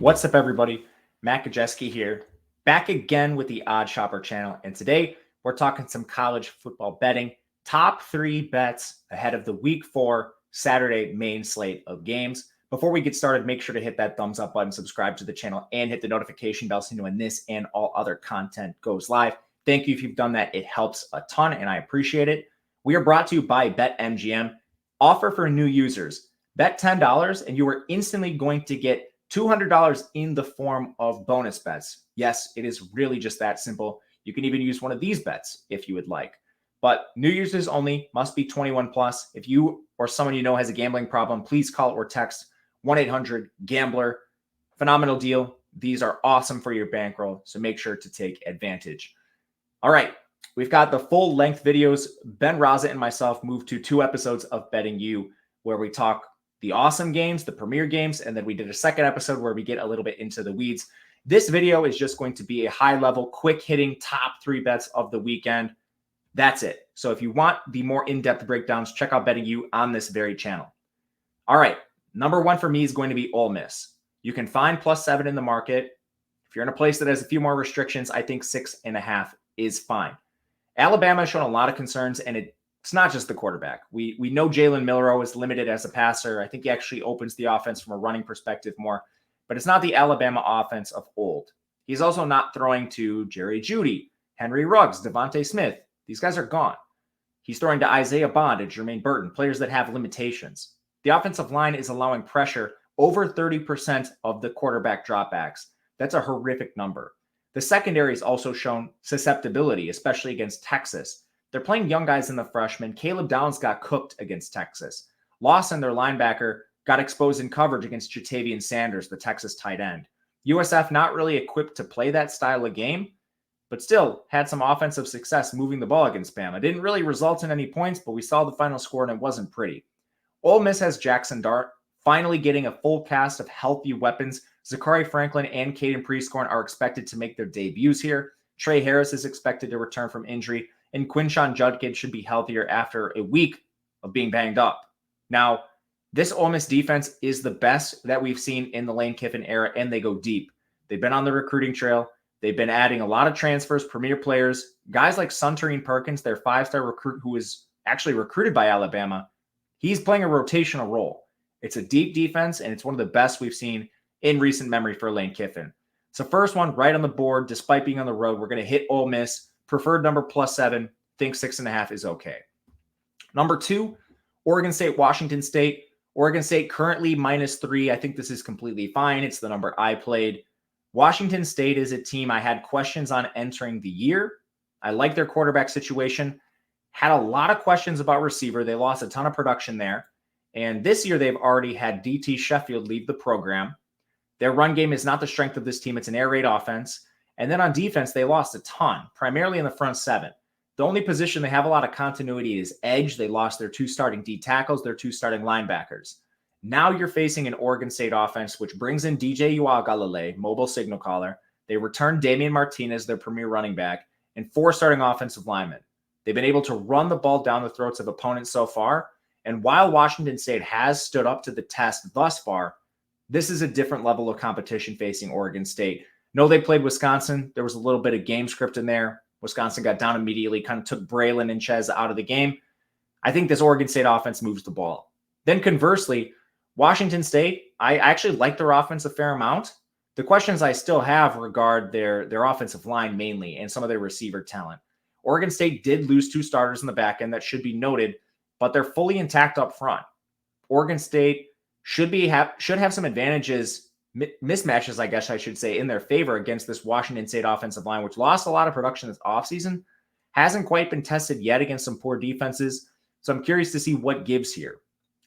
What's up, everybody? Matt Gajewski here, back again with the Odd Shopper channel. And today we're talking some college football betting, top 3 bets ahead of the week 4 Saturday main slate of games. Before we get started, make sure to hit that thumbs up button, subscribe to the channel, and hit the notification bell so you know when this and all other content goes live. Thank you if you've done that. It helps a ton, and I appreciate it. We are brought to you by BetMGM. Offer for new users. Bet $10 and you are instantly going to get $200 in the form of bonus bets. Yes, it is really just that simple. You can even use one of these bets if you would like. But new users only, must be 21 plus. If you or someone you know has a gambling problem, please call or text 1-800-GAMBLER. Phenomenal deal. These are awesome for your bankroll, so make sure to take advantage. All right, we've got the full length videos. Ben Raza and myself moved to 2 episodes of Betting You, where we talk the awesome games, the premier games, and then we did a second episode where we get a little bit into the weeds. This video is just going to be a high-level, quick-hitting top 3 bets of the weekend. That's it. So if you want the more in-depth breakdowns, check out Betting You on this very channel. All right, number 1 for me is going to be Ole Miss. You can find +7 in the market. If you're in a place that has a few more restrictions, I think 6.5 is fine. Alabama has shown a lot of concerns, and it's not just the quarterback. We know Jalen Milroe is limited as a passer. I think he actually opens the offense from a running perspective more, but it's not the Alabama offense of old. He's also not throwing to Jerry Jeudy, Henry Ruggs, Devontae Smith. These guys are gone. He's throwing to Isaiah Bond and Jermaine Burton, players that have limitations. The offensive line is allowing pressure over 30% of the quarterback dropbacks. That's a horrific number. The secondary has also shown susceptibility, especially against Texas. They're playing young guys in the freshmen. Caleb Downs got cooked against Texas. Lawson, their linebacker, got exposed in coverage against Jatavian Sanders, the Texas tight end. USF not really equipped to play that style of game, but still had some offensive success moving the ball against Bama. Didn't really result in any points, but we saw the final score and it wasn't pretty. Ole Miss has Jackson Dart finally getting a full cast of healthy weapons. Zachary Franklin and Caden Prescorn are expected to make their debuts here. Trey Harris is expected to return from injury, and Quinshon Judkins should be healthier after a week of being banged up. Now, this Ole Miss defense is the best that we've seen in the Lane Kiffin era, and they go deep. They've been on the recruiting trail. They've been adding a lot of transfers, premier players, guys like Suntarine Perkins, their 5-star recruit who was actually recruited by Alabama. He's playing a rotational role. It's a deep defense, and it's one of the best we've seen in recent memory for Lane Kiffin. So first one right on the board, despite being on the road, we're going to hit Ole Miss. Preferred number +7. Think 6.5 is okay. Number 2, Oregon State, Washington State. Oregon State currently -3. I think this is completely fine. It's the number I played. Washington State is a team I had questions on entering the year. I like their quarterback situation. Had a lot of questions about receiver. They lost a ton of production there. And this year they've already had DT Sheffield leave the program. Their run game is not the strength of this team. It's an air raid offense. And then on defense, they lost a ton, primarily in the front 7. The only position they have a lot of continuity is edge. They lost their 2 starting D tackles, their 2 starting linebackers. Now you're facing an Oregon State offense, which brings in DJ Uiagalelei, mobile signal caller. They return Damian Martinez, their premier running back, and 4 starting offensive linemen. They've been able to run the ball down the throats of opponents so far. And while Washington State has stood up to the test thus far, this is a different level of competition facing Oregon State. No, they played Wisconsin. There was a little bit of game script in there. Wisconsin got down immediately, kind of took Braylon and Chez out of the game. I think this Oregon State offense moves the ball. Then conversely, Washington State, I actually like their offense a fair amount. The questions I still have regard their offensive line mainly and some of their receiver talent. Oregon State did lose 2 starters in the back end. That should be noted, but they're fully intact up front. Oregon State should have some advantages, mismatches, I guess I should say, in their favor against this Washington State offensive line, which lost a lot of production this offseason. Hasn't quite been tested yet against some poor defenses. So I'm curious to see what gives here.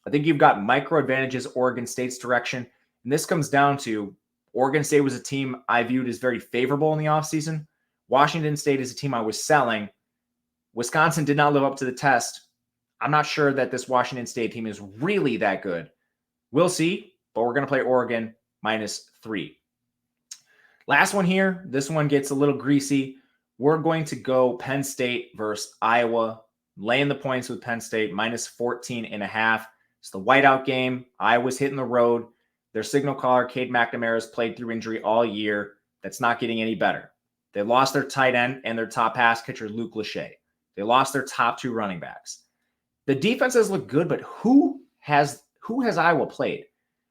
I think you've got micro advantages Oregon State's direction. And this comes down to Oregon State was a team I viewed as very favorable in the offseason. Washington State is a team I was selling. Wisconsin did not live up to the test. I'm not sure that this Washington State team is really that good. We'll see, but we're going to play Oregon -3. Last one here. This one gets a little greasy. We're going to go Penn State versus Iowa. Laying the points with Penn State -14.5. It's the whiteout game. Iowa's hitting the road. Their signal caller, Cade McNamara, has played through injury all year. That's not getting any better. They lost their tight end and their top pass catcher, Luke Lachey. They lost their top 2 running backs. The defenses look good, but who has Iowa played?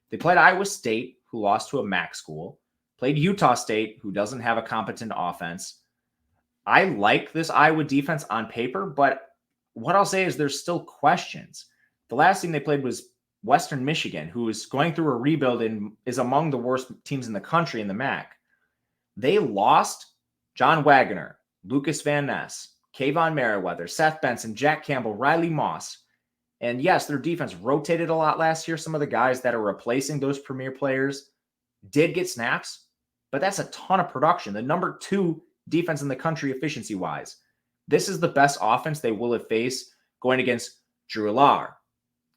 They played Iowa State, who lost to a MAC school, played Utah State, who doesn't have a competent offense. I like this Iowa defense on paper, but what I'll say is there's still questions. The last team they played was Western Michigan, who is going through a rebuild and is among the worst teams in the country in the MAC. They lost John Wagner, Lucas Van Ness, Kayvon Merriweather, Seth Benson, Jack Campbell, Riley Moss. And yes, their defense rotated a lot last year. Some of the guys that are replacing those premier players did get snaps, but that's a ton of production. The number 2 defense in the country efficiency-wise. This is the best offense they will have faced going against Drew Allar,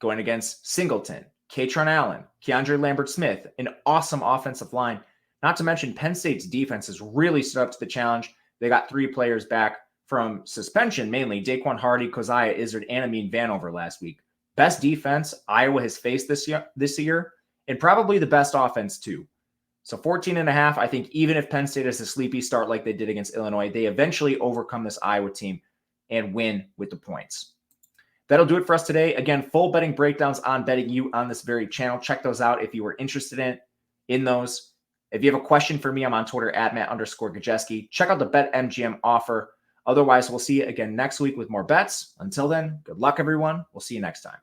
going against Singleton, Katron Allen, Keandre Lambert-Smith, an awesome offensive line. Not to mention Penn State's defense has really stood up to the challenge. They got 3 players back from suspension, mainly Daquan Hardy, Keziah Izzard, and Amin Vanover last week. Best defense Iowa has faced this year, and probably the best offense too. So 14.5, I think even if Penn State has a sleepy start like they did against Illinois, they eventually overcome this Iowa team and win with the points. That'll do it for us today. Again, full betting breakdowns on Betting U on this very channel. Check those out if you were interested in those. If you have a question for me, I'm on Twitter at Matt_Gajewski. Check out the BetMGM offer. Otherwise, we'll see you again next week with more bets. Until then, good luck, everyone. We'll see you next time.